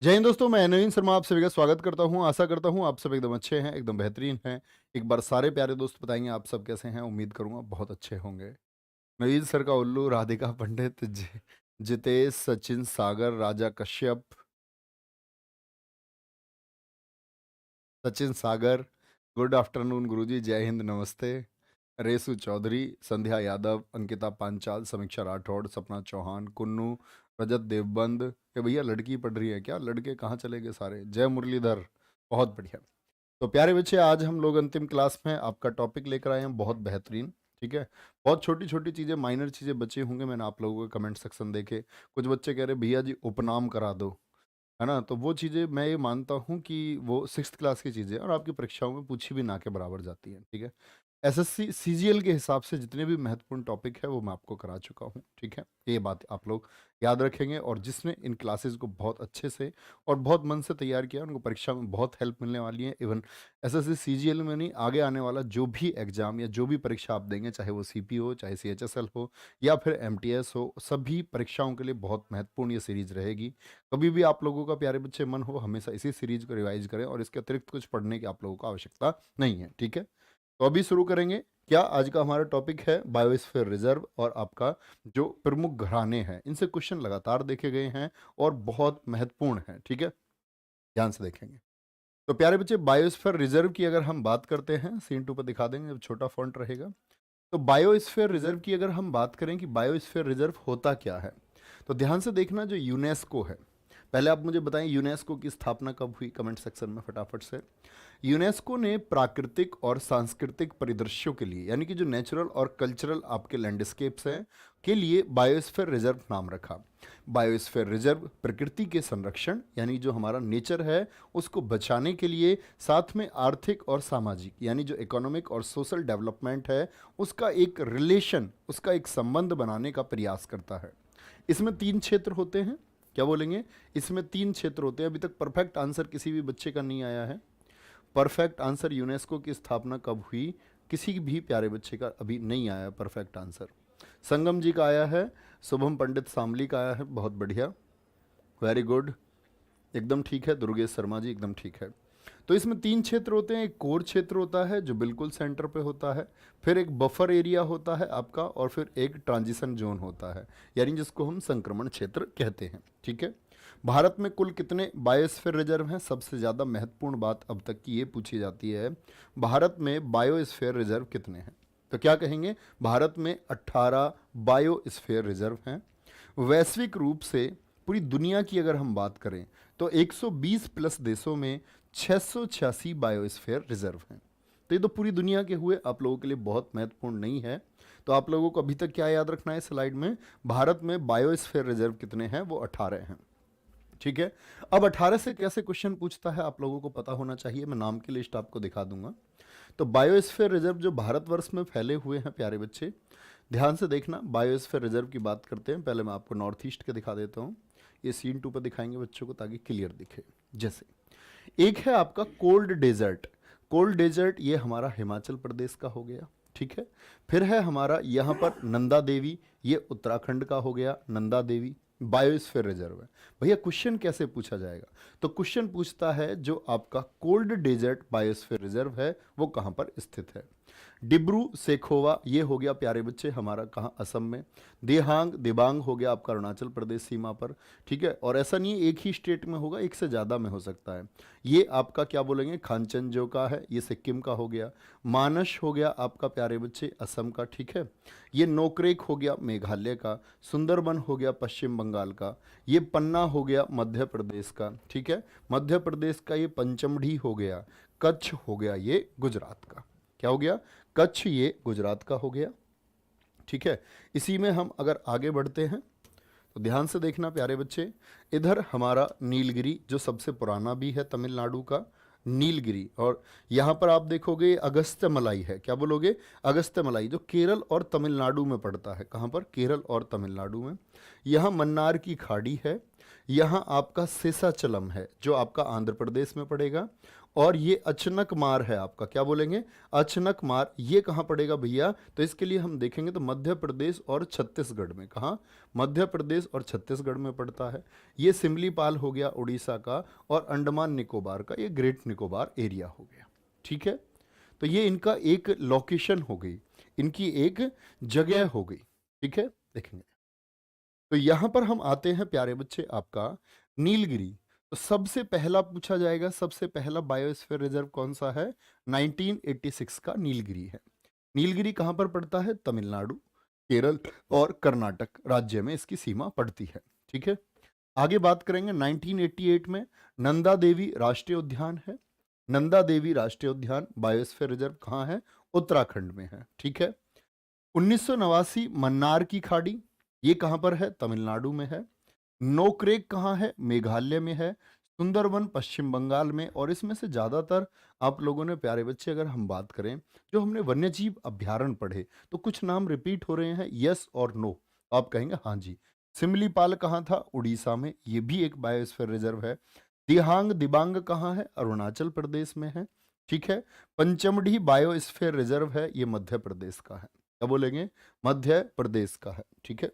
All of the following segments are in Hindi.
जय हिंद दोस्तों, मैं नवीन शर्मा आप सभी का स्वागत करता हूं। आशा करता हूं आप सब एकदम अच्छे हैं, एकदम बेहतरीन हैं। एक बार सारे प्यारे दोस्त बताएंगे आप सब कैसे हैं। उम्मीद करूंगा बहुत अच्छे होंगे। नवीन सर का उल्लू, राधिका पंडित, जितेश, सचिन, सागर, राजा कश्यप, सचिन सागर, गुड आफ्टरनून गुरुजी, जय हिंद, नमस्ते। रेसु चौधरी, संध्या यादव, अंकिता पांचाल, समीक्षा राठौड़, सपना चौहान, कुन्नू, रजत देवबंद। ये भैया लड़की पढ़ रही है क्या? लड़के कहाँ चले गए सारे? जय मुरलीधर, बहुत बढ़िया। तो प्यारे बच्चे, आज हम लोग अंतिम क्लास में आपका टॉपिक लेकर आए हैं, बहुत बेहतरीन। ठीक है, बहुत छोटी छोटी चीज़ें, माइनर चीज़ें बची होंगे। मैंने आप लोगों के कमेंट सेक्शन देखे, कुछ बच्चे कह रहे भैया जी उपनाम करा दो, है ना। तो वो चीज़ें मैं ये मानता हूँ कि वो सिक्स्थ क्लास की चीज़ें हैं और आपकी परीक्षाओं में पूछी भी ना के बराबर जाती हैं। ठीक है, एसएससी सीजीएल के हिसाब से जितने भी महत्वपूर्ण टॉपिक है वो मैं आपको करा चुका हूँ। ठीक है, ये बात आप लोग याद रखेंगे, और जिसने इन क्लासेस को बहुत अच्छे से और बहुत मन से तैयार किया उनको परीक्षा में बहुत हेल्प मिलने वाली है। इवन एसएससी सीजीएल में नहीं, आगे आने वाला जो भी एग्जाम या जो भी परीक्षा आप देंगे, चाहे वो सीपी हो, चाहे सीएचएसएल हो या फिर एमटीएस हो, सभी परीक्षाओं के लिए बहुत महत्वपूर्ण ये सीरीज रहेगी। कभी भी आप लोगों का प्यारे बच्चे मन हो, हमेशा इसी सीरीज को रिवाइज करें और इसके अतिरिक्त कुछ पढ़ने की आप लोगों को आवश्यकता नहीं है। ठीक है, तो अभी शुरू करेंगे। क्या आज का हमारा टॉपिक है बायोस्फीयर रिजर्व, और आपका जो प्रमुख घराने हैं इनसे क्वेश्चन लगातार देखे गए हैं और बहुत महत्वपूर्ण हैं। ठीक है, ध्यान से देखेंगे। तो प्यारे बच्चे, बायोस्फीयर रिजर्व की अगर हम बात करते हैं, सीन टू पर दिखा देंगे जब छोटा फॉन्ट रहेगा। तो बायोस्फीयर रिजर्व की अगर हम बात करें कि बायोस्फीयर रिजर्व होता क्या है, तो ध्यान से देखना। जो यूनेस्को है, पहले आप मुझे बताएं यूनेस्को की स्थापना कब हुई, कमेंट सेक्शन में फटाफट से। यूनेस्को ने प्राकृतिक और सांस्कृतिक परिदृश्यों के लिए, यानी कि जो नेचुरल और कल्चरल आपके लैंडस्केप्स हैं, के लिए बायोस्फीयर रिजर्व नाम रखा। बायोस्फीयर रिजर्व प्रकृति के संरक्षण, यानी जो हमारा नेचर है उसको बचाने के लिए, साथ में आर्थिक और सामाजिक, यानी जो इकोनॉमिक और सोशल डेवलपमेंट है उसका एक रिलेशन, उसका एक संबंध बनाने का प्रयास करता है। इसमें 3 क्षेत्र होते हैं। क्या बोलेंगे? इसमें 3 क्षेत्र होते हैं। अभी तक परफेक्ट आंसर किसी भी बच्चे का नहीं आया है। परफेक्ट आंसर यूनेस्को की स्थापना कब हुई, किसी भी प्यारे बच्चे का अभी नहीं आया परफेक्ट आंसर। संगम जी का आया है, शुभम पंडित सामली का आया है, बहुत बढ़िया, वेरी गुड, एकदम ठीक है। दुर्गेश शर्मा जी एकदम ठीक है। तो इसमें 3 क्षेत्र होते हैं। एक कोर क्षेत्र होता है जो बिल्कुल सेंटर पे होता है, फिर एक बफर एरिया होता है आपका, और फिर एक ट्रांजिशन जोन होता है, यानी जिसको हम संक्रमण क्षेत्र कहते हैं। ठीक है, भारत में कुल कितने बायोस्फीयर रिजर्व हैं? सबसे ज़्यादा महत्वपूर्ण बात अब तक की ये पूछी जाती है, भारत में बायोस्फीयर रिजर्व कितने हैं? तो क्या कहेंगे? भारत में 18 बायोस्फीयर रिजर्व हैं। वैश्विक रूप से पूरी दुनिया की अगर हम बात करें तो 120 प्लस देशों में 686 बायोस्फीयर रिजर्व हैं। तो ये तो पूरी दुनिया के हुए, आप लोगों के लिए बहुत महत्वपूर्ण नहीं है। तो आप लोगों को अभी तक क्या याद रखना है स्लाइड में, भारत में बायोस्फीयर रिजर्व कितने हैं? वो 18 हैं। ठीक है, अब 18 से कैसे क्वेश्चन पूछता है आप लोगों को पता होना चाहिए। मैं नाम की लिस्ट आपको दिखा दूंगा। तो बायोस्फीयर रिजर्व जो भारतवर्ष में फैले हुए हैं प्यारे बच्चे, ध्यान से देखना। बायोस्फीयर रिजर्व की बात करते हैं, पहले मैं आपको नॉर्थ ईस्ट के दिखा देता हूँ। ये सीन 2 पर दिखाएंगे बच्चों को ताकि क्लियर दिखे। जैसे एक है आपका कोल्ड डेजर्ट। कोल्ड डेजर्ट ये हमारा हिमाचल प्रदेश का हो गया। ठीक है, फिर है हमारा यहाँ पर नंदा देवी, ये उत्तराखंड का हो गया, नंदा देवी बायोस्फीयर रिजर्व है। भैया क्वेश्चन कैसे पूछा जाएगा? तो क्वेश्चन पूछता है जो आपका कोल्ड डेजर्ट बायोस्फीयर रिजर्व है वो कहाँ पर स्थित है। डिब्रू सेखोवा ये हो गया प्यारे बच्चे हमारा कहाँ, असम में। देहांग देबांग हो गया आपका अरुणाचल प्रदेश सीमा पर। ठीक है, और ऐसा नहीं एक ही स्टेट में होगा, एक से ज़्यादा में हो सकता है। ये आपका क्या बोलेंगे, खानचंजो का है, ये सिक्किम का हो गया। मानस हो गया आपका प्यारे बच्चे असम का। ठीक है, ये नोकरेक हो गया मेघालय का। सुंदरबन हो गया पश्चिम बंगाल का। ये पन्ना हो गया मध्य प्रदेश का। ठीक है, मध्य प्रदेश का ये पंचमढ़ी हो गया। कच्छ हो गया ये गुजरात का। क्या हो गया? कच्छ ये गुजरात का हो गया। ठीक है, इसी में हम अगर आगे बढ़ते हैं तो ध्यान से देखना प्यारे बच्चे, इधर हमारा नीलगिरी जो सबसे पुराना भी है तमिलनाडु का, नीलगिरी। और यहाँ पर आप देखोगे अगस्त्य मलाई है। क्या बोलोगे? अगस्त्य मलाई, जो केरल और तमिलनाडु में पड़ता है। कहाँ पर? केरल और तमिलनाडु में। यहाँ मन्नार की खाड़ी है। यहाँ आपका शेषाचलम है जो आपका आंध्र प्रदेश में पड़ेगा। और ये अचनक मार है आपका, क्या बोलेंगे, अचनक मार। ये कहाँ पड़ेगा भैया, तो इसके लिए हम देखेंगे तो मध्य प्रदेश और छत्तीसगढ़ में। कहाँ, मध्य प्रदेश और छत्तीसगढ़ में पड़ता है। ये सिमलीपाल हो गया उड़ीसा का, और अंडमान निकोबार का ये ग्रेट निकोबार एरिया हो गया। ठीक है, तो ये इनका एक लोकेशन हो गई, इनकी एक जगह हो गई। ठीक है, देखेंगे तो यहां पर हम आते हैं प्यारे बच्चे आपका नीलगिरी। तो सबसे पहला पूछा जाएगा, सबसे पहला बायोस्फीयर रिजर्व कौन सा है, 1986 का नीलगिरी है। नीलगिरी कहां पर पड़ता है, तमिलनाडु, केरल और कर्नाटक राज्य में इसकी सीमा पड़ती है। ठीक है, आगे बात करेंगे 1988 में नंदा देवी राष्ट्रीय उद्यान है। नंदा देवी राष्ट्रीय उद्यान बायोस्फीयर रिजर्व कहाँ है, उत्तराखंड में है। ठीक है, 1989 मन्नार की खाड़ी, ये कहां पर है, तमिलनाडु में है। नोक्रेक कहाँ है, मेघालय में है। सुंदरवन पश्चिम बंगाल में। और इसमें से ज़्यादातर आप लोगों ने प्यारे बच्चे अगर हम बात करें, जो हमने वन्यजीव अभ्यारण्य पढ़े, तो कुछ नाम रिपीट हो रहे हैं, यस और नो। आप कहेंगे हाँ जी। सिमलीपाल कहाँ था, उड़ीसा में, ये भी एक बायोस्फीयर रिजर्व है। दिहांग दिबांग कहाँ है, अरुणाचल प्रदेश में है। ठीक है, पंचमढ़ी बायोस्फीयर रिजर्व है, ये मध्य प्रदेश का है। क्या बोलेंगे, मध्य प्रदेश का है। ठीक है,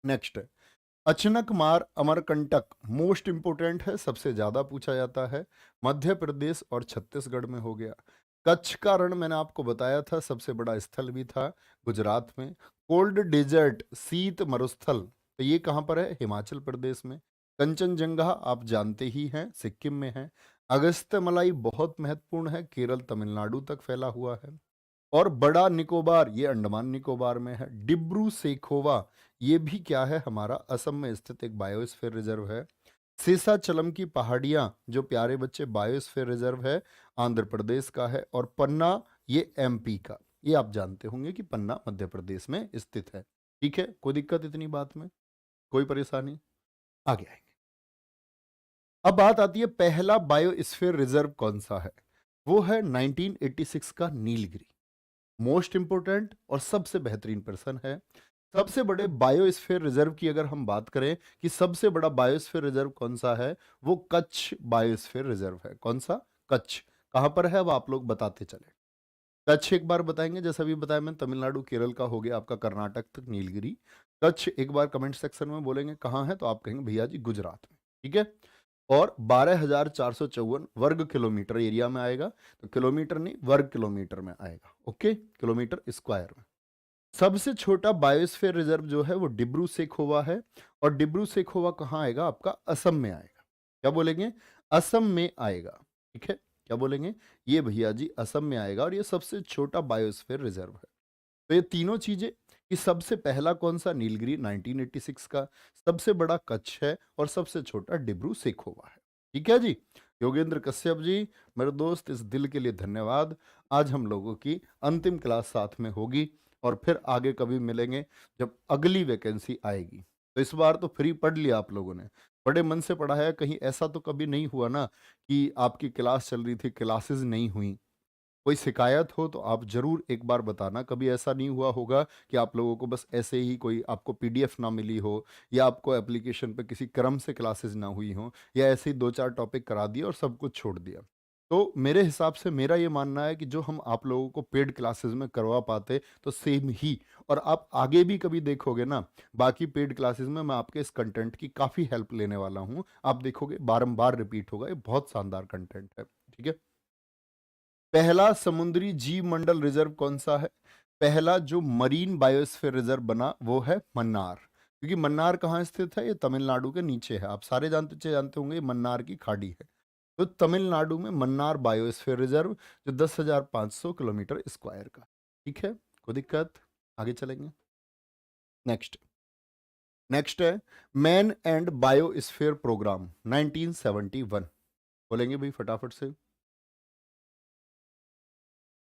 नेक्स्ट है अचनक मार अमरकंटक, मोस्ट इंपोर्टेंट है, सबसे ज्यादा पूछा जाता है, मध्य प्रदेश और छत्तीसगढ़ में हो गया। कच्छ का रण मैंने आपको बताया था, सबसे बड़ा स्थल भी था गुजरात में। कोल्ड डेजर्ट, शीत मरुस्थल, तो ये कहाँ पर है, हिमाचल प्रदेश में। कंचनजंगा आप जानते ही हैं, सिक्किम में है। अगस्त्यमलाई बहुत महत्वपूर्ण है, केरल तमिलनाडु तक फैला हुआ है। और बड़ा निकोबार, ये अंडमान निकोबार में है। डिब्रू सेखोवा, ये भी क्या है, हमारा असम में स्थित एक बायोस्फीयर रिजर्व है। शेषाचलम की पहाड़ियां, जो प्यारे बच्चे बायोस्फीयर रिजर्व है, आंध्र प्रदेश का है। और पन्ना, ये एमपी का, ये आप जानते होंगे कि पन्ना मध्य प्रदेश में स्थित है। ठीक है, कोई दिक्कत इतनी बात में, कोई परेशानी, आगे आएंगे। अब बात आती है पहला बायोस्फीयर रिजर्व कौन सा है, वो है 1986 का नीलगिरी। मोस्ट इंपोर्टेंट और सबसे बेहतरीन पर्सन है। सबसे बड़े बायोस्फीयर रिजर्व की अगर हम बात करें कि सबसे बड़ा बायोस्फीयर रिजर्व कौन सा है, वो कच्छ बायोस्फीयर रिजर्व है। कौन सा, कच्छ। कहां पर है, वो आप लोग बताते चले। कच्छ एक बार बताएंगे, जैसा भी बताया मैं, तमिलनाडु केरल का हो गया आपका, कर्नाटक तक नीलगिरी। कच्छ एक बार कमेंट सेक्शन में बोलेंगे कहाँ है, तो आप कहेंगे भैया जी गुजरात में। ठीक है, और 12,454 वर्ग किलोमीटर एरिया में आएगा। तो किलोमीटर नहीं, वर्ग किलोमीटर में आएगा। ओके, किलोमीटर स्क्वायर में। सबसे छोटा बायोस्फीयर रिजर्व जो है वो डिब्रू सेखोवा है। और डिब्रू सेखोवा कहाँ आएगा, आपका असम में आएगा। क्या बोलेंगे, असम में आएगा। ठीक है, क्या बोलेंगे, ये भैया जी असम में आएगा, और ये सबसे छोटा बायोस्फीयर रिजर्व है। तो ये तीनों चीजें, कि सबसे पहला कौन सा, नीलगिरी 1986 का, सबसे बड़ा कच्छ है, और सबसे छोटा डिब्रू सेखोवा है। ठीक है जी। योगेंद्र कश्यप जी, मेरे दोस्त, इस दिल के लिए धन्यवाद। आज हम लोगों की अंतिम क्लास साथ में होगी, और फिर आगे कभी मिलेंगे जब अगली वैकेंसी आएगी। तो इस बार तो फ्री पढ़ लिया आप लोगों ने, बड़े मन से पढ़ा है। कहीं ऐसा तो कभी नहीं हुआ ना कि आपकी क्लास चल रही थी, क्लासेस नहीं हुई। कोई शिकायत हो तो आप जरूर एक बार बताना। कभी ऐसा नहीं हुआ होगा कि आप लोगों को बस ऐसे ही कोई आपको पीडीएफ ना मिली हो, या आपको एप्लीकेशन पे किसी क्रम से क्लासेस ना हुई हो, या ऐसे ही दो चार टॉपिक करा दिए और सब कुछ छोड़ दिया। तो मेरे हिसाब से मेरा ये मानना है कि जो हम आप लोगों को पेड क्लासेस में करवा पाते, तो सेम ही, और आप आगे भी कभी देखोगे ना, बाकी पेड क्लासेस में मैं आपके इस कंटेंट की काफ़ी हेल्प लेने वाला हूँ। आप देखोगे बारंबार रिपीट होगा, ये बहुत शानदार कंटेंट है। ठीक है, पहला समुद्री जीव मंडल रिजर्व कौन सा है, पहला जो मरीन बायोस्फीयर रिजर्व बना वो है मन्नार। क्योंकि मन्नार कहाँ स्थित है, ये तमिलनाडु के नीचे है। आप सारे जानते जानते होंगे, ये मन्नार की खाड़ी है। तो तमिलनाडु में मन्नार बायोस्फीयर रिजर्व, जो 10,500 किलोमीटर स्क्वायर का। ठीक है, कोई दिक्कत, आगे चलेंगे। नेक्स्ट, नेक्स्ट है मैन एंड बायोस्फीयर प्रोग्राम 1971। बोलेंगे भाई फटाफट से।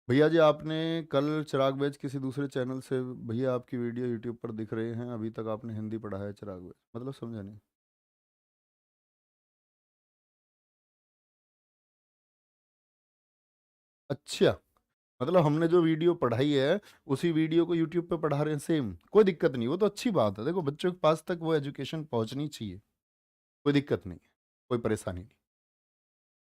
भैया जी आपने कल चिराग वेज किसी दूसरे चैनल से, भैया आपकी वीडियो यूट्यूब पर दिख रहे हैं, अभी तक आपने हिंदी पढ़ा है चिराग वेज, मतलब समझा नहीं। अच्छा, मतलब हमने जो वीडियो पढ़ाई है उसी वीडियो को यूट्यूब पे पढ़ा रहे हैं सेम। कोई दिक्कत नहीं, वो तो अच्छी बात है। देखो बच्चों के पास तक वो एजुकेशन पहुंचनी चाहिए, कोई दिक्कत नहीं है, कोई परेशानी नहीं।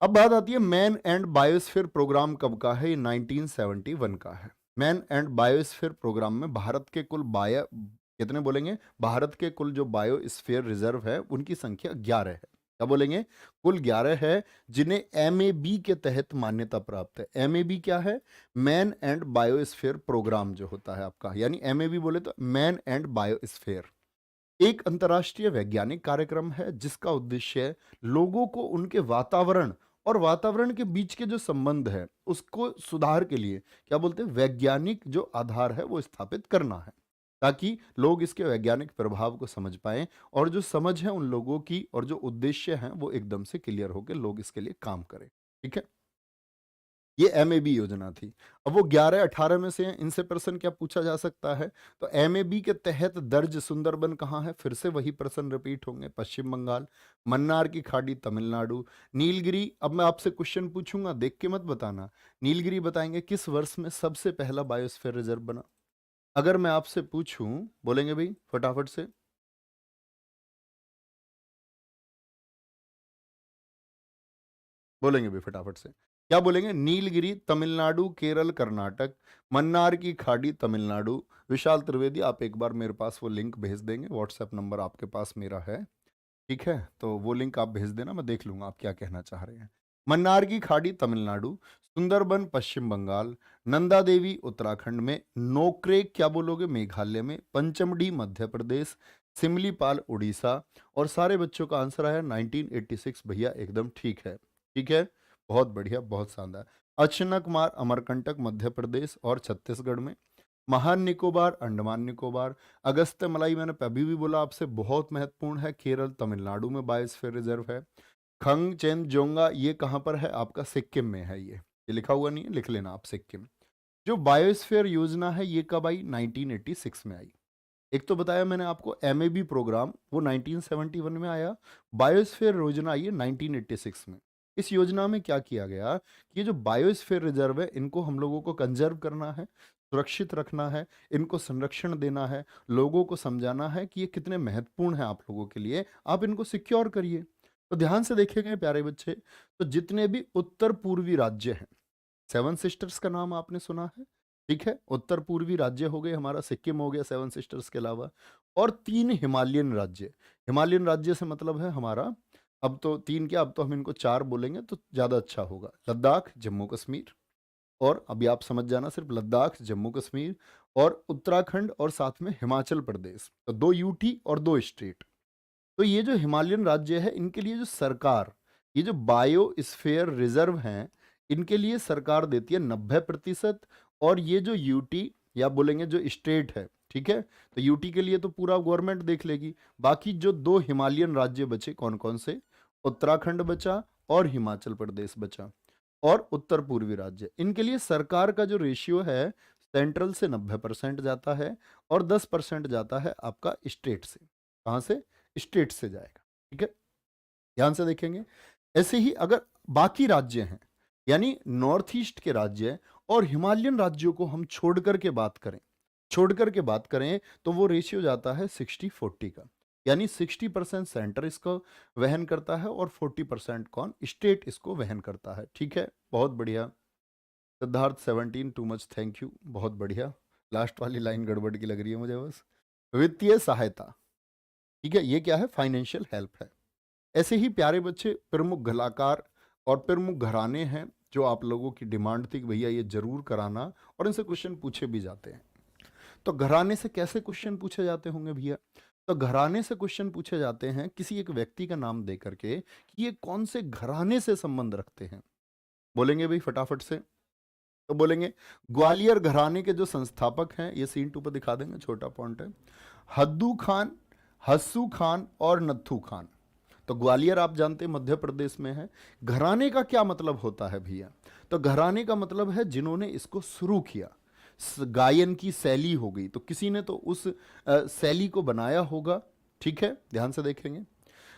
अब बात आती है मैन एंड बायोस्फीयर प्रोग्राम कब का है? ये 1971 का है। मैन एंड बायोस्फीयर प्रोग्राम में भारत के कुल बायो कितने बोलेंगे? भारत के कुल जो बायोस्फीयर रिजर्व है उनकी संख्या 11 है। क्या बोलेंगे? कुल 11 है, जिन्हें एमएबी के तहत मान्यता प्राप्त है। एमएबी क्या है? मैन एंड बायोस्फीयर प्रोग्राम जो होता है आपका, यानी एमएबी बोले तो मैन एंड बायोस्फीयर एक अंतर्राष्ट्रीय वैज्ञानिक कार्यक्रम है जिसका उद्देश्य लोगों को उनके वातावरण और वातावरण के बीच के जो संबंध है उसको सुधार के लिए क्या बोलते हैं, वैज्ञानिक जो आधार है वो स्थापित करना है, ताकि लोग इसके वैज्ञानिक प्रभाव को समझ पाएं और जो समझ है उन लोगों की और जो उद्देश्य है वो एकदम से क्लियर होकर लोग इसके लिए काम करें। ठीक है, ये एमएबी योजना थी। अब वो 11-18 में से हैं, इनसे प्रश्न क्या पूछा जा सकता है? तो एमएबी के तहत दर्ज सुंदरबन कहाँ है? फिर से वही प्रश्न रिपीट होंगे। पश्चिम बंगाल, मन्नार की खाड़ी तमिलनाडु, नीलगिरी। अब मैं आपसे क्वेश्चन पूछूंगा, देख के मत बताना। नीलगिरी बताएंगे किस वर्ष में सबसे पहला बायोस्फीयर रिजर्व बना? अगर मैं आपसे पूछूं, बोलेंगे भाई फटाफट से, बोलेंगे भी फटाफट से, क्या बोलेंगे? नीलगिरी तमिलनाडु, केरल, कर्नाटक, मन्नार की खाड़ी तमिलनाडु। विशाल त्रिवेदी, आप एक बार मेरे पास वो लिंक भेज देंगे, व्हाट्सएप नंबर आपके पास मेरा है, ठीक है? तो वो लिंक आप भेज देना, मैं देख लूंगा आप क्या कहना चाह रहे हैं। मन्नार की खाड़ी तमिलनाडु, सुंदरबन पश्चिम बंगाल, नंदा देवी उत्तराखंड में, नोक्रेक क्या बोलोगे मेघालय में, पंचमढ़ी मध्य प्रदेश, सिमलीपाल उड़ीसा। और सारे बच्चों का आंसर आया 1986। भैया एकदम ठीक है, ठीक है, बहुत बढ़िया, बहुत शानदार। अचनकमार अमरकंटक मध्य प्रदेश और छत्तीसगढ़ में, महान निकोबार अंडमान निकोबार, अगस्त्य मलाई मैंने अभी भी बोला आपसे बहुत महत्वपूर्ण है, केरल तमिलनाडु में बायोस्फीयर रिजर्व है। खंग चेन जोंगा ये कहाँ पर है आपका? सिक्किम में है। ये लिखा हुआ नहीं है, लिख लेना आप सिक्किम। जो बायोस्फीयर योजना है ये कब आई? 1986 में आई। एक तो बताया मैंने आपको एमएबी प्रोग्राम वो 1971 में आया, बायोस्फीयर योजना आई है 1986 में। इस योजना में क्या किया गया कि ये जो बायोस्फीयर रिजर्व है इनको हम लोगों को कंजर्व करना है, सुरक्षित रखना है, इनको संरक्षण देना है, लोगों को समझाना है कि ये कितने महत्वपूर्ण है आप लोगों के लिए, आप इनको सिक्योर करिए। तो ध्यान से देखेंगे प्यारे बच्चे, तो जितने भी उत्तर पूर्वी राज्य हैं, सेवन सिस्टर्स का नाम आपने सुना है, ठीक है? उत्तर पूर्वी राज्य हो गए हमारा, सिक्किम हो गया सेवन सिस्टर्स के अलावा, और 3 हिमालयन राज्य। हिमालयन राज्य से मतलब है हमारा, अब तो 3 क्या, अब तो हम इनको 4 बोलेंगे तो ज़्यादा अच्छा होगा। लद्दाख, जम्मू कश्मीर, और अभी आप समझ जाना सिर्फ लद्दाख, जम्मू कश्मीर और उत्तराखंड और साथ में हिमाचल प्रदेश। तो 2 यूटी और 2 स्टेट। तो ये जो हिमालयन राज्य है इनके लिए जो सरकार, ये जो बायोस्फीयर रिजर्व हैं, इनके लिए सरकार देती है 90%। और ये जो यूटी या बोलेंगे जो स्टेट है, ठीक है, तो यूटी के लिए तो पूरा गवर्नमेंट देख लेगी। बाकी जो 2 हिमालयन राज्य बचे, कौन कौन से? उत्तराखंड बचा और हिमाचल प्रदेश बचा, और उत्तर पूर्वी राज्य, इनके लिए सरकार का जो रेशियो है सेंट्रल से 90% जाता है और 10% जाता है आपका स्टेट से। कहाँ से? स्टेट से जाएगा, ठीक है? ध्यान से देखेंगे। ऐसे ही अगर बाकी राज्य हैं, यानी नॉर्थ ईस्ट के राज्य और हिमालयन राज्यों को हम छोड़ करके बात करें तो वो रेशियो जाता है 60-40 का, यानी 60% सेंटर इसको वहन करता है और 40% कौन? स्टेट इसको वहन करता है। ठीक है, बहुत बढ़िया। Siddharth 17 too much, thank you, बहुत बढ़िया। लास्ट वाली लाइन गड़बड़ की लग रही है मुझे बस। वित्तीय सहायता, ठीक है, ये क्या है? फाइनेंशियल हेल्प है। ऐसे ही प्यारे बच्चे प्रमुख कलाकार और प्रमुख घराने हैं जो आप लोगों की डिमांड थी कि भैया ये जरूर कराना, और इनसे क्वेश्चन पूछे भी जाते हैं। तो घराने से कैसे क्वेश्चन पूछे जाते होंगे भैया? तो घराने से क्वेश्चन पूछे जाते हैं किसी एक व्यक्ति का नाम दे करके कि ये कौन से घराने से संबंध रखते हैं। बोलेंगे भाई फटाफट से, तो बोलेंगे ग्वालियर घराने के जो संस्थापक हैं, ये सीन 2 पर दिखा देंगे, छोटा पॉइंट है, हद्दू खान, हस्सू खान और नत्थू खान। तो ग्वालियर आप जानते हैं मध्य प्रदेश में है। घराने का क्या मतलब होता है भैया? तो घराने का मतलब है जिन्होंने इसको शुरू किया। गायन की शैली हो गई, तो किसी ने तो उस शैली को बनाया होगा। ठीक है, ध्यान से देखेंगे।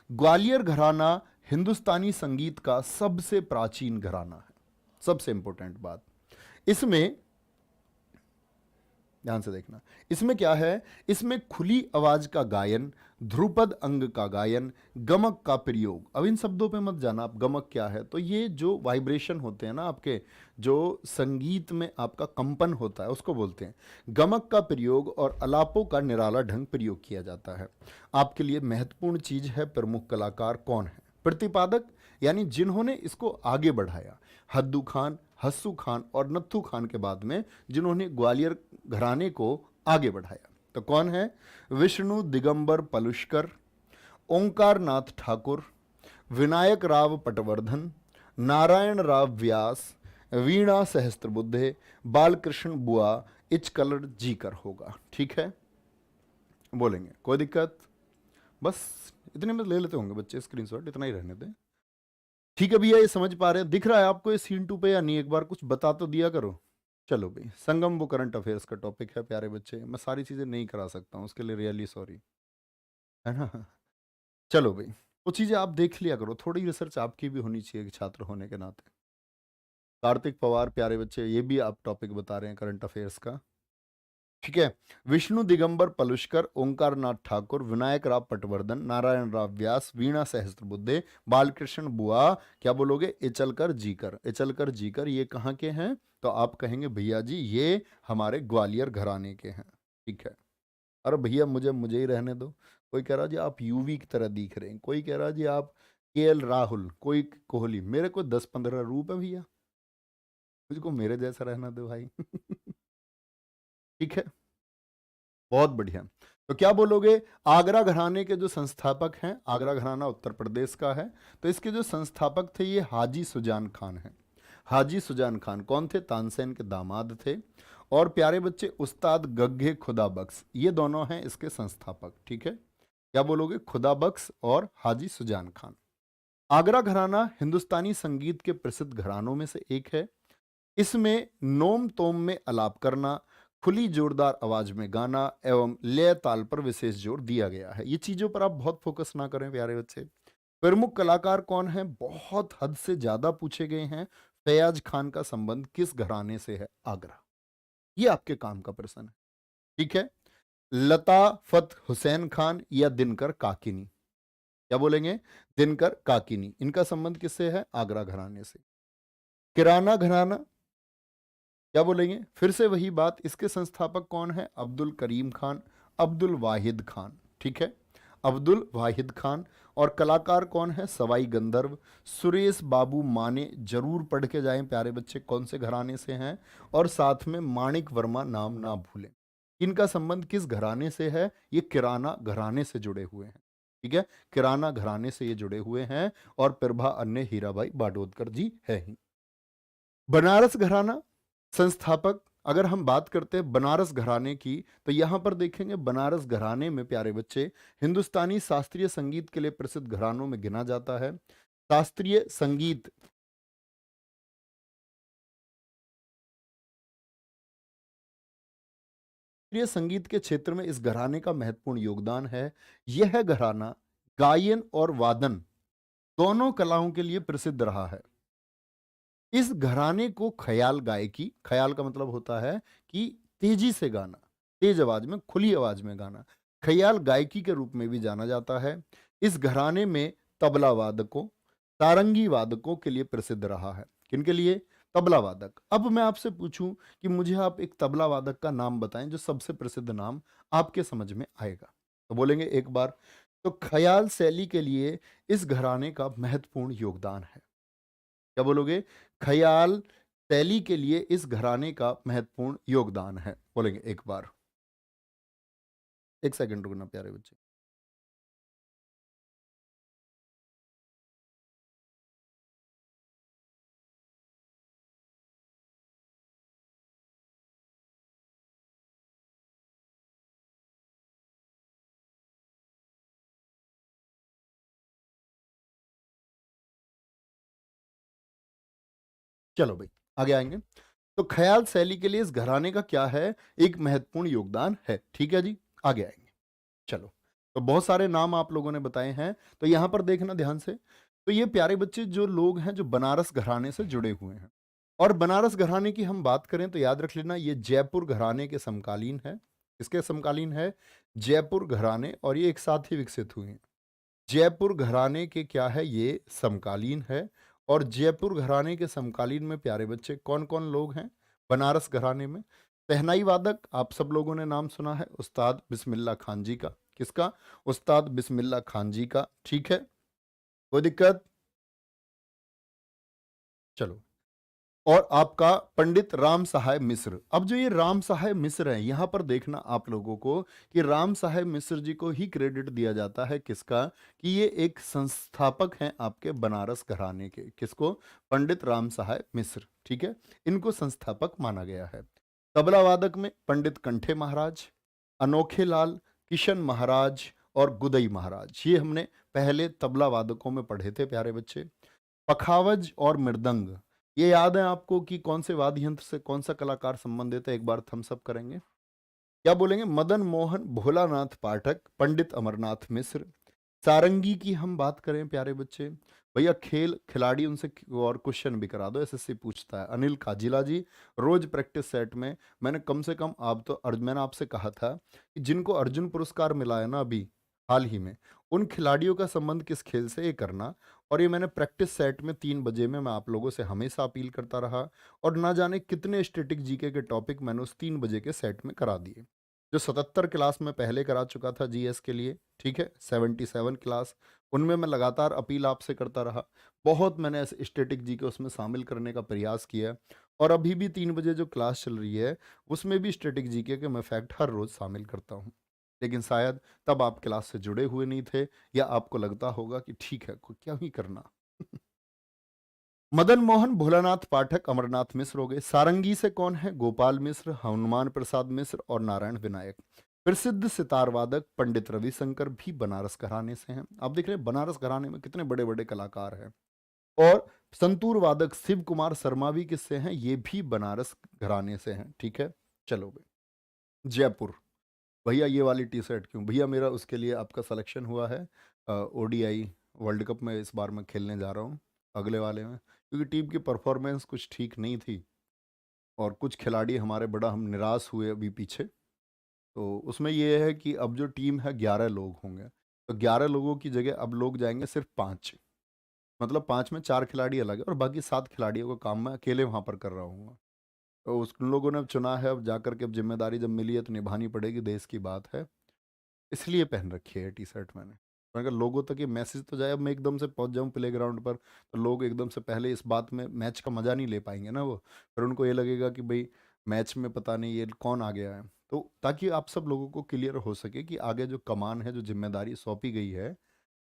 ग्वालियर घराना हिंदुस्तानी संगीत का सबसे प्राचीन घराना है, सबसे इंपॉर्टेंट बात इसमें ध्यान से देखना। इसमें क्या है? इसमें खुली आवाज का गायन, ध्रुपद अंग का गायन, गमक का प्रयोग। अब इन शब्दों पे मत जाना आप, गमक क्या है, तो ये जो वाइब्रेशन होते हैं ना आपके, जो संगीत में आपका कंपन होता है उसको बोलते हैं। गमक का प्रयोग और अलापों का निराला ढंग प्रयोग किया जाता है। आपके लिए महत्वपूर्ण चीज है प्रमुख कलाकार कौन है। प्रतिपादक यानी जिन्होंने इसको आगे बढ़ाया, हद्दू खान, हस्सू खान और नत्थू खान के बाद में जिन्होंने ग्वालियर घराने को आगे बढ़ाया। तो कौन है? विष्णु दिगंबर पलुष्कर, ओंकार नाथ ठाकुर, विनायक राव पटवर्धन, नारायण राव व्यास, वीणा सहस्त्रबुद्धे, बालकृष्ण बुआ, इचकलर जीकर होगा। ठीक है, बोलेंगे कोई दिक्कत? बस इतने में ले लेते होंगे बच्चे स्क्रीनशॉट, इतना ही रहने दें। ठीक है भैया, ये समझ पा रहे हैं? दिख रहा है आपको ये सीन 2 पे या नहीं? एक बार कुछ बता तो दिया करो। चलो भाई, संगम वो करंट अफेयर्स का टॉपिक है प्यारे बच्चे, मैं सारी चीज़ें नहीं करा सकता हूँ, उसके लिए रियली सॉरी, है ना। चलो भाई, वो चीज़ें आप देख लिया करो, थोड़ी रिसर्च आपकी भी होनी चाहिए छात्र होने के नाते। कार्तिक पवार प्यारे बच्चे, ये भी आप टॉपिक बता रहे हैं करंट अफेयर्स का। ठीक है, विष्णु दिगंबर पलुष्कर, ओंकार नाथ ठाकुर, विनायक राव पटवर्धन, नारायण राव व्यास, वीणा सहस्त्रबुद्धे, बालकृष्ण बुआ, क्या बोलोगे? एचलकर जीकर। एचलकर जीकर ये कहाँ के हैं? तो आप कहेंगे भैया जी ये हमारे ग्वालियर घराने के हैं। ठीक है, अरे भैया मुझे मुझे ही रहने दो। कोई कह रहा जी आप यूवी की तरह दिख रहे हैं, कोई कह रहा जी आप केएल राहुल, कोई कोहली, मेरे को 10-15 रूप है भैया, मुझको मेरे जैसा रहना दो भाई। ठीक है, बहुत बढ़िया। तो क्या बोलोगे? आगरा घराने के जो संस्थापक हैं, आगरा घराना उत्तर प्रदेश का है, तो इसके जो संस्थापक थे ये हाजी सुजान खान हैं। हाजी सुजान खान कौन थे? तानसेन के दामाद थे। और प्यारे बच्चे उस्ताद गग्गे खुदा बख्श, ये दोनों हैं इसके संस्थापक। ठीक है, क्या बोलोगे? खुदा बख्श और हाजी सुजान खान। आगरा घराना हिंदुस्तानी संगीत के प्रसिद्ध घरानों में से एक है। इसमें नोम तोम में अलाप करना, खुली जोरदार आवाज में गाना एवं लय ताल पर विशेष जोर दिया गया है। ये चीजों पर आप बहुत फोकस ना करें प्यारे बच्चे। प्रमुख कलाकार कौन है? बहुत हद से ज्यादा पूछे गए हैं। फैयाज खान का संबंध किस घराने से है? आगरा। ये आपके काम का प्रश्न है। ठीक है, लता फत हुसैन खान या दिनकर काकिनी, क्या बोलेंगे? दिनकर काकिनी, इनका संबंध किससे है? आगरा घराने से। किराना घराना, क्या बोलेंगे? फिर से वही बात, इसके संस्थापक कौन है? अब्दुल करीम खान, अब्दुल वाहिद खान। ठीक है, अब्दुल वाहिद खान। और कलाकार कौन है? सवाई गंधर्व, सुरेश बाबू माने, जरूर पढ़ के जाएं प्यारे बच्चे कौन से घराने से हैं। और साथ में माणिक वर्मा नाम ना भूलें। इनका संबंध किस घराने से है? ये किराना घराने से जुड़े हुए हैं। ठीक है, किराना घराने से ये जुड़े हुए हैं। और प्रभा अन्य हीराबाई बाडोदकर जी है ही। बनारस घराना संस्थापक, अगर हम बात करते हैं बनारस घराने की, तो यहां पर देखेंगे बनारस घराने में प्यारे बच्चे हिंदुस्तानी शास्त्रीय संगीत के लिए प्रसिद्ध घरानों में गिना जाता है। शास्त्रीय संगीत शास्त्रीय संगीत के क्षेत्र में इस घराने का महत्वपूर्ण योगदान है। यह घराना गायन और वादन दोनों कलाओं के लिए प्रसिद्ध रहा है। इस घराने को ख्याल गायकी, ख्याल का मतलब होता है कि तेजी से गाना, तेज आवाज में, खुली आवाज में गाना, ख्याल गायकी के रूप में भी जाना जाता है। इस घराने में तबला वादकों, सारंगी वादकों के लिए प्रसिद्ध रहा है। किनके लिए? तबला वादक। अब मैं आपसे पूछूं कि मुझे आप एक तबला वादक का नाम बताएं जो सबसे प्रसिद्ध नाम आपके समझ में आएगा। तो बोलेंगे एक बार, तो ख्याल शैली के लिए इस घराने का महत्वपूर्ण योगदान है। क्या बोलोगे? ख्याल शैली के लिए इस घराने का महत्वपूर्ण योगदान है। बोलेंगे एक बार। एक सेकंड रुकना प्यारे बच्चे। चलो भाई, आगे आएंगे। तो ख्याल शैली के लिए इस घराने का क्या है? एक महत्वपूर्ण योगदान है। ठीक है जी, आगे आएंगे। चलो, तो बहुत सारे नाम आप लोगों ने बताए हैं, तो यहां पर देखना ध्यान से। तो ये प्यारे बच्चे जो लोग हैं जो बनारस घराने से जुड़े हुए हैं, और बनारस घराने की हम बात करें तो याद रख लेना ये जयपुर घराने के समकालीन है। इसके समकालीन है जयपुर घराने, और ये एक साथ ही विकसित हुए हैं। जयपुर घराने के क्या है, ये समकालीन है। और जयपुर घराने के समकालीन में प्यारे बच्चे कौन कौन लोग हैं बनारस घराने में? शहनाई वादक आप सब लोगों ने नाम सुना है, उस्ताद बिस्मिल्लाह खान जी का। किसका? उस्ताद बिस्मिल्लाह खान जी का। ठीक है, कोई दिक्कत? चलो। और आपका पंडित राम सहाय मिश्र। अब जो ये राम सहाय मिश्र हैं, यहां पर देखना आप लोगों को कि राम सहाय मिश्र जी को ही क्रेडिट दिया जाता है। किसका? कि ये एक संस्थापक हैं आपके बनारस घराने के। किसको? पंडित राम सहाय मिश्र। ठीक है, इनको संस्थापक माना गया है। तबला वादक में पंडित कंठे महाराज, अनोखे लाल, किशन महाराज और गुदई महाराज, ये हमने पहले तबला वादकों में पढ़े थे प्यारे बच्चे। पखावज और मृदंग, ये याद है आपको कि कौन से वाद्य यंत्र से कौन सा कलाकार संबंधित है? एक बार थम्स अप करेंगे। क्या बोलेंगे? मदन मोहन भोलानाथ पाठक, पंडित अमरनाथ मिश्र। सारंगी की हम बात करें प्यारे बच्चे, भैया खेल खिलाड़ी उनसे और क्वेश्चन भी करा दो, एसएससी पूछता है। अनिल काजिला जी, रोज प्रैक्टिस सेट में मैंने कम से कम, आप तो मैंने आपसे कहा था कि जिनको अर्जुन पुरस्कार मिला है ना अभी हाल ही में, उन खिलाड़ियों का संबंध किस खेल से, ये करना। और ये मैंने प्रैक्टिस सेट में 3 बजे में मैं आप लोगों से हमेशा अपील करता रहा, और ना जाने कितने स्टैटिक जीके के टॉपिक मैंने उस 3 बजे के सेट में करा दिए, जो 77 क्लास में पहले करा चुका था जीएस के लिए। ठीक है, 77 क्लास, उनमें मैं लगातार अपील आपसे करता रहा। बहुत मैंने ऐसे स्टैटिक जी के उसमें शामिल करने का प्रयास किया, और अभी भी 3 बजे जो क्लास चल रही है उसमें भी स्टैटिक जीके के मैं फैक्ट हर रोज शामिल करता हूँ। लेकिन शायद तब आप क्लास से जुड़े हुए नहीं थे, या आपको लगता होगा कि ठीक है क्या ही करना। मदन मोहन भोलानाथ पाठक अमरनाथ मिश्र हो गए। सारंगी से कौन है? गोपाल मिश्र, हनुमान प्रसाद मिश्र और नारायण विनायक। प्रसिद्ध सितार वादक पंडित रविशंकर भी बनारस घराने से हैं। आप देख रहे हैं बनारस घराने में कितने बड़े बड़े कलाकार हैं। और संतूर वादक शिव कुमार शर्मा भी किससे हैं? ये भी बनारस घराने से हैं। ठीक है, चलो भाई। जयपुर, भैया ये वाली टी शर्ट क्यों? भैया मेरा उसके लिए आपका सिलेक्शन हुआ है, ओडीआई वर्ल्ड कप में इस बार मैं खेलने जा रहा हूँ, अगले वाले में, क्योंकि टीम की परफॉर्मेंस कुछ ठीक नहीं थी, और कुछ खिलाड़ी हमारे बड़ा हम निराश हुए अभी पीछे। तो उसमें ये है कि अब जो टीम है 11 लोग होंगे, तो 11 लोगों की जगह अब लोग जाएंगे सिर्फ 5। मतलब 5 में 4 खिलाड़ी अलग है, और बाकी 7 खिलाड़ियों का काम मैं अकेले वहाँ पर कर रहा हूँ। तो उस उन लोगों ने अब चुना है, अब जाकर के अब जिम्मेदारी जब मिली है तो निभानी पड़ेगी, देश की बात है, इसलिए पहन रखी है टी शर्ट मैंने। तो अगर लोगों तक ये मैसेज तो जाए, अब मैं एकदम से पहुंच जाऊं प्ले ग्राउंड पर, तो लोग एकदम से पहले इस बात में मैच का मज़ा नहीं ले पाएंगे ना वो, फिर उनको ये लगेगा कि भाई मैच में पता नहीं ये कौन आ गया है। तो ताकि आप सब लोगों को क्लियर हो सके कि आगे जो कमान है, जो जिम्मेदारी सौंपी गई है,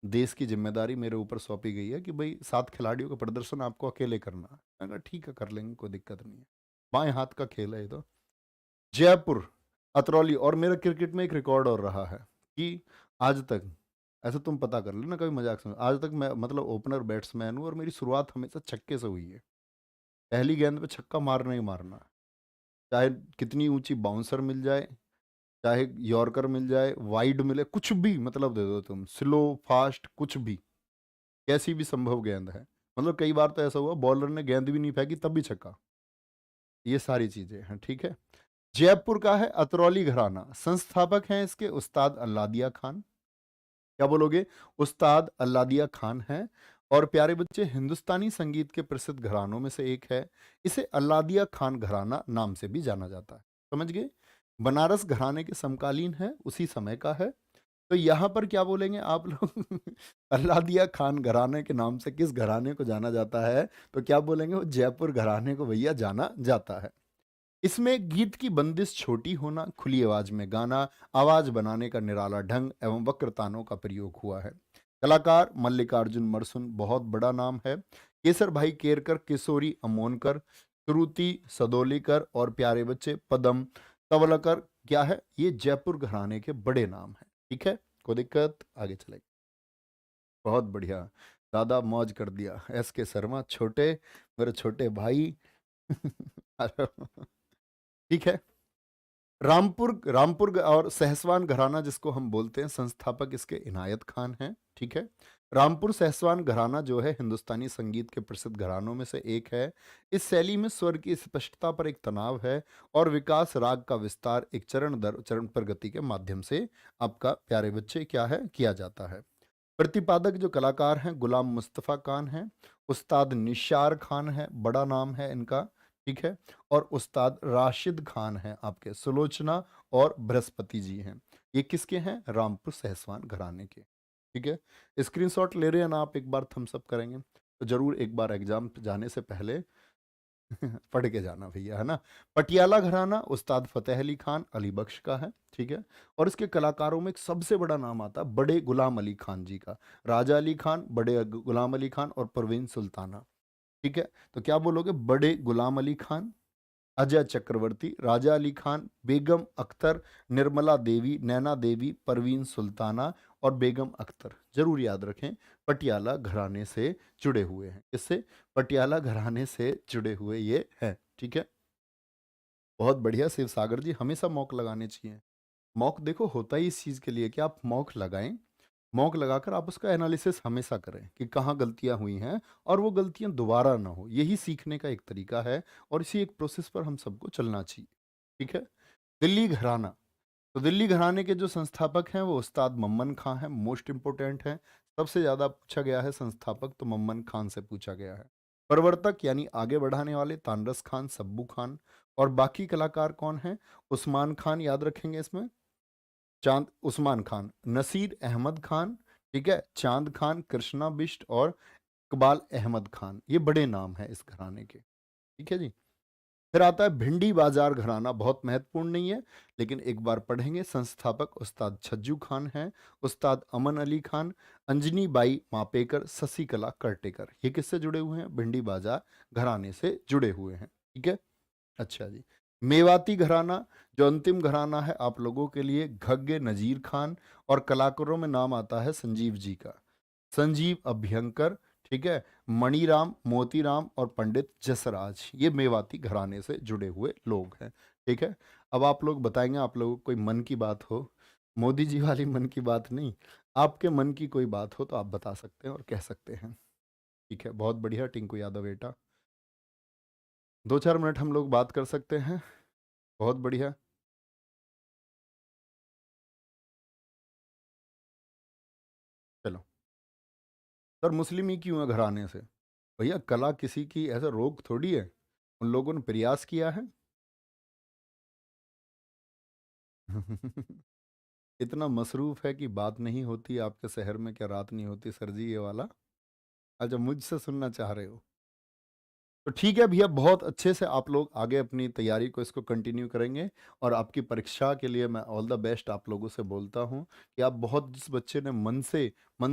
देश की जिम्मेदारी मेरे ऊपर सौंपी गई है कि भाई 7 खिलाड़ियों का प्रदर्शन आपको अकेले करना है। मैंने कहा ठीक है, कर लेंगे, कोई दिक्कत नहीं है, बाएं हाथ का खेल है ये तो। जयपुर, अतरौली, और मेरा क्रिकेट में एक रिकॉर्ड और रहा है कि आज तक, ऐसा तुम पता कर लेना कभी, मजाक समझ, आज तक मैं मतलब ओपनर बैट्समैन हूँ, और मेरी शुरुआत हमेशा छक्के से हुई है। पहली गेंद पे छक्का मारना ही मारना है, चाहे कितनी ऊंची बाउंसर मिल जाए, चाहे यॉर्कर मिल जाए, वाइड मिले, कुछ भी मतलब दे दो तुम, स्लो फास्ट कुछ भी, कैसी भी संभव गेंद है। मतलब कई बार तो ऐसा हुआ बॉलर ने गेंद भी नहीं फेंकी तब भी छक्का। ये सारी चीजें हैं। ठीक है, जयपुर का है अतरौली घराना, संस्थापक हैं इसके उस्ताद अल्लादिया खान। क्या बोलोगे? उस्ताद अल्लादिया खान हैं। और प्यारे बच्चे, हिंदुस्तानी संगीत के प्रसिद्ध घरानों में से एक है, इसे अल्लादिया खान घराना नाम से भी जाना जाता है। समझ गए? बनारस घराने के समकालीन है, उसी समय का है। तो यहाँ पर क्या बोलेंगे आप लोग? अल्लादिया खान घराने के नाम से किस घराने को जाना जाता है? तो क्या बोलेंगे? वो जयपुर घराने को भैया जाना जाता है। इसमें गीत की बंदिश छोटी होना, खुली आवाज में गाना, आवाज बनाने का निराला ढंग एवं वक्र तानों का प्रयोग हुआ है। कलाकार मल्लिकार्जुन मरसुन, बहुत बड़ा नाम है। केसर भाई केरकर, किशोरी अमोनकर, श्रुति सदोलीकर, और प्यारे बच्चे पदम तवलकर, क्या है ये? जयपुर घराने के बड़े नाम है। ठीक है, कोई दिक्कत? आगे चलेगा। बहुत बढ़िया, दादा मौज कर दिया। एस के शर्मा, छोटे, मेरे छोटे भाई। ठीक है, रामपुर रामपुर और सहसवान घराना जिसको हम बोलते हैं, संस्थापक इसके इनायत खान हैं, ठीक है। रामपुर सहसवान घराना जो है हिंदुस्तानी संगीत के प्रसिद्ध घरानों में से एक है। इस शैली में स्वर की स्पष्टता पर एक तनाव है और विकास राग का विस्तार एक चरण दर चरण प्रगति के माध्यम से आपका प्यारे बच्चे क्या है किया जाता है। प्रतिपादक जो कलाकार हैं गुलाम मुस्तफ़ा खान हैं, उस्ताद निशार खान है, बड़ा नाम है इनका, ठीक है। और उस्ताद राशिद खान हैं आपके, सुलोचना और बृहस्पति जी हैं। ये किसके हैं? रामपुर सहसवान घराने के, ठीक है। स्क्रीनशॉट ले रहे हैं ना आप? एक बार थम्स अप करेंगे तो जरूर एक बार एग्जाम जाने से पहले पढ़ के जाना भैया, है ना। पटियाला घराना उस्ताद फतेह अली खान अली बख्श का है, ठीक है। और इसके कलाकारों में एक सबसे बड़ा नाम आता है बड़े गुलाम अली खान जी का। राजा अली खान, बड़े गुलाम अली खान और परवीन सुल्ताना, ठीक है। तो क्या बोलोगे? बड़े गुलाम अली खान, अजय चक्रवर्ती, राजा अली खान, बेगम अख्तर, निर्मला देवी, नैना देवी, परवीन सुल्ताना और बेगम अख्तर। जरूर याद रखें, पटियाला घराने से जुड़े हुए हैं। इससे पटियाला घराने से जुड़े हुए ये हैं, ठीक है। बहुत बढ़िया शिव सागर जी, हमेशा मौक लगाने चाहिए। मौक देखो होता ही इस चीज़ के लिए कि आप मौक लगाएं, मौक लगाकर आप उसका एनालिसिस हमेशा करें कि कहाँ गलतियाँ हुई हैं और वो गलतियाँ दोबारा ना हो। यही सीखने का एक तरीका है और इसी एक प्रोसेस पर हम सबको चलना चाहिए, ठीक है। दिल्ली घराना, तो दिल्ली घराने के जो संस्थापक हैं वो उस्ताद मम्मन खां हैं, मोस्ट इंपोर्टेंट हैं। सबसे ज़्यादा पूछा गया है संस्थापक तो मम्मन खान से पूछा गया है। प्रवर्तक यानी आगे बढ़ाने वाले तानरस खान, सब्बू खान। और बाकी कलाकार कौन हैं? उस्मान खान याद रखेंगे इसमें, चांद उस्मान खान, नसीर अहमद खान, ठीक है, चांद खान, कृष्णा बिष्ट और इकबाल अहमद खान। ये बड़े नाम हैं इस घराने के, ठीक है जी। फिर आता है भिंडी बाजार घराना, बहुत महत्वपूर्ण नहीं है लेकिन एक बार पढ़ेंगे। संस्थापक उस्ताद छज्जू खान हैं, उस्ताद अमन अली खान, अंजनी बाई मापेकर, शशिकला कर्टेकर। ये किससे जुड़े हुए हैं? भिंडी बाजार घराने से जुड़े हुए हैं, ठीक है। अच्छा जी। मेवाती घराना जो अंतिम घराना है आप लोगों के लिए, घग्गे नजीर खान। और कलाकारों में नाम आता है संजीव जी का, संजीव अभ्यंकर, ठीक है, मणिराम, मोतीराम और पंडित जसराज। ये मेवाती घराने से जुड़े हुए लोग हैं, ठीक है। अब आप लोग बताएंगे, आप लोगों को कोई मन की बात हो, मोदी जी वाली मन की बात नहीं, आपके मन की कोई बात हो तो आप बता सकते हैं और कह सकते हैं, ठीक है। बहुत बढ़िया टिंकू यादव बेटा, 2-4 मिनट हम लोग बात कर सकते हैं। बहुत बढ़िया। चलो सर, मुस्लिम ही क्यों है घराने से? भैया कला किसी की ऐसा रोग थोड़ी है, उन लोगों ने प्रयास किया है। इतना मसरूफ है कि बात नहीं होती आपके शहर में, क्या रात नहीं होती सर जी ये वाला? अच्छा, मुझसे सुनना चाह रहे हो? तो ठीक है भैया, बहुत अच्छे से आप लोग आगे अपनी तैयारी को इसको कंटिन्यू करेंगे और आपकी परीक्षा के लिए मैं ऑल द बेस्ट आप लोगों से बोलता हूँ कि आप बहुत, जिस बच्चे ने मन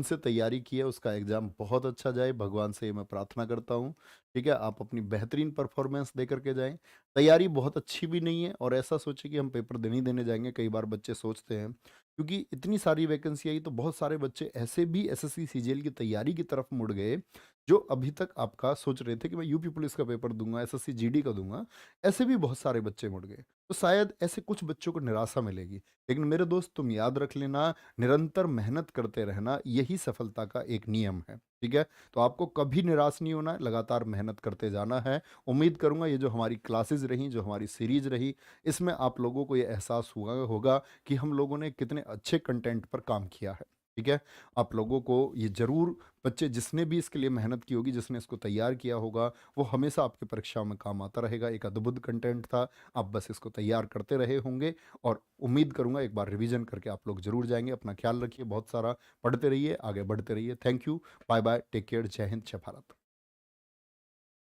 से तैयारी की है उसका एग्ज़ाम बहुत अच्छा जाए, भगवान से ये मैं प्रार्थना करता हूँ, ठीक है। आप अपनी बेहतरीन परफॉर्मेंस दे करके जाएं। तैयारी बहुत अच्छी भी नहीं है और ऐसा सोचे कि हम पेपर देने ही देने जाएंगे, कई बार बच्चे सोचते हैं, क्योंकि इतनी सारी वैकेंसी आई तो बहुत सारे बच्चे ऐसे भी एसएससी सीजीएल की तैयारी की तरफ मुड़ गए जो अभी तक आपका सोच रहे थे कि मैं यूपी पुलिस का पेपर दूंगा, एसएससी जीडी का दूंगा। ऐसे भी बहुत सारे बच्चे मुड़ गए, तो शायद ऐसे कुछ बच्चों को निराशा मिलेगी। लेकिन मेरे दोस्त तुम याद रख लेना, निरंतर मेहनत करते रहना यही सफलता का एक नियम है, ठीक है। तो आपको कभी निराश नहीं होना है, लगातार मेहनत करते जाना है। उम्मीद करूंगा ये जो हमारी क्लासेस रही, जो हमारी सीरीज रही, इसमें आप लोगों को ये एहसास हुआ होगा कि हम लोगों ने कितने अच्छे कंटेंट पर काम किया है, ठीक है। आप लोगों को ये जरूर, बच्चे जिसने भी इसके लिए मेहनत की होगी, जिसने इसको तैयार किया होगा, वो हमेशा आपकी परीक्षाओं में काम आता रहेगा। एक अद्भुत कंटेंट था, आप बस इसको तैयार करते रहे होंगे और उम्मीद करूंगा एक बार रिवीजन करके आप लोग जरूर जाएंगे। अपना ख्याल रखिए, बहुत सारा पढ़ते रहिए, आगे बढ़ते रहिए। Thank you, bye bye, take care, जय हिंद, जय भारत।